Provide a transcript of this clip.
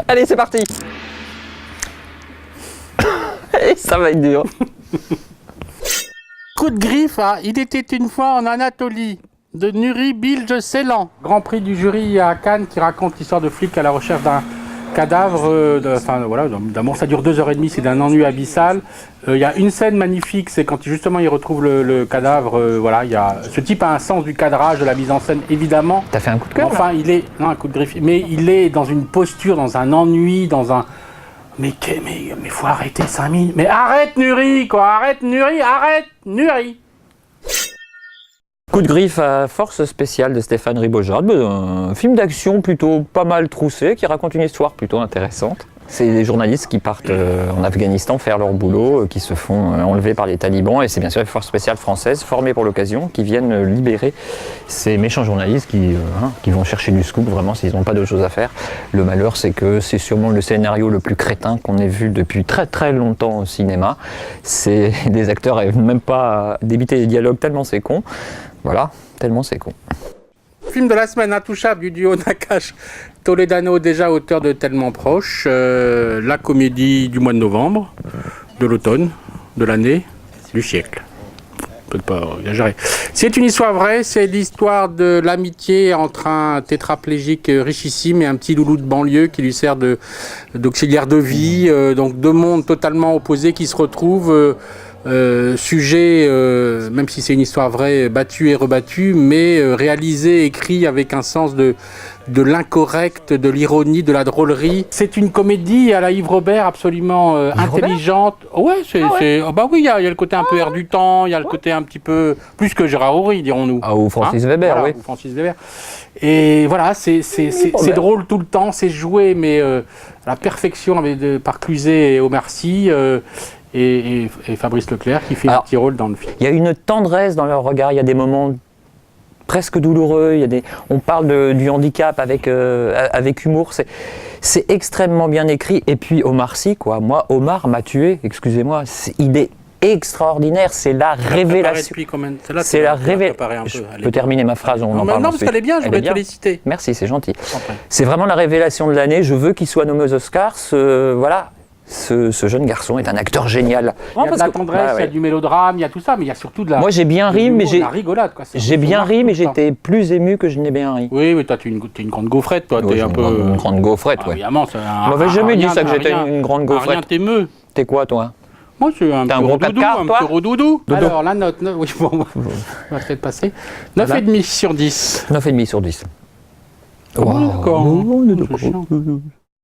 Allez, c'est parti. Et ça va être dur. Coup de griffe à Il était une fois en Anatolie de Nuri Bilge Ceylan. Grand prix du jury à Cannes qui raconte l'histoire de flics à la recherche d'un cadavre. D'un monstre, ça dure 2h30, c'est d'un ennui abyssal. Il y a une scène magnifique, c'est quand justement il retrouve le cadavre. Ce type a un sens du cadrage, de la mise en scène, évidemment. T'as fait un coup de cœur? Enfin, non, un coup de griffe, mais il est dans une posture, dans un ennui, dans un. Mais faut arrêter 5 minutes. Mais arrête Nuri, quoi. Arrête Nuri. Coup de griffe à Force spéciale de Stéphane Ribaud-Girard. Un film d'action plutôt pas mal troussé, qui raconte une histoire plutôt intéressante. C'est des journalistes qui partent en Afghanistan faire leur boulot, qui se font enlever par les talibans, et c'est bien sûr les forces spéciales françaises, formées pour l'occasion, qui viennent libérer ces méchants journalistes qui vont chercher du scoop, vraiment, s'ils n'ont pas d'autre chose à faire. Le malheur, c'est que c'est sûrement le scénario le plus crétin qu'on ait vu depuis très très longtemps au cinéma. C'est des acteurs n'arrivent même pas à débiter des dialogues tellement c'est con. Voilà, tellement c'est con. Film de la semaine intouchable du duo Nakache-Toledano, déjà auteur de Tellement Proche, la comédie du mois de novembre, de l'automne, de l'année, du siècle. Peut pas exagérer. C'est une histoire vraie, c'est l'histoire de l'amitié entre un tétraplégique richissime et un petit loulou de banlieue qui lui sert d'auxiliaire de vie, donc deux mondes totalement opposés qui se retrouvent. Sujet, même si c'est une histoire vraie, battue et rebattue, mais réalisé, écrit avec un sens de l'incorrect, de l'ironie, de la drôlerie. C'est une comédie à la Yves Robert absolument intelligente. Ouais, bah oui, il y a le côté un peu air du temps, il y a le côté un petit peu plus que Gérard Houry, dirons-nous. Ah, ou Francis Weber, voilà, oui. Ou Francis Weber. Et voilà, c'est drôle tout le temps, c'est joué, mais à la perfection par Cluzet et Omar Sy. Et Fabrice Leclerc qui fait un petit rôle dans le film. Il y a une tendresse dans leur regard, il y a des moments presque douloureux, on parle du handicap avec humour, c'est extrêmement bien écrit. Et puis Omar Sy, quoi. Moi, Omar m'a tué, excusez-moi, il est extraordinaire, c'est la révélation. C'est la révélation. Je peux terminer ma phrase, on en parle non, parce qu'elle est bien, je voulais te féliciter. Merci, c'est gentil. C'est vraiment la révélation de l'année, je veux qu'il soit nommé aux Oscars, voilà. Ce jeune garçon est un acteur génial. Il y a de la tendresse, il y a du mélodrame, il y a tout ça, mais il y a surtout de la. Moi j'ai bien ri, mais j'ai bien ri, mais j'étais plus ému que je n'ai bien ri. Oui, mais toi tu es une grande gaufrette, toi. Oui, t'es un peu une grande gaufrette, oui. Évidemment, on m'avait jamais dit ça que j'étais une grande gaufrette. Rien t'émeut. T'es quoi, toi? Moi, je suis un gros doudou, un petit rodoudou. Alors, la note, oui, bon, on va peut-être passer. 9,5 sur 10. 9,5 sur 10. D'accord.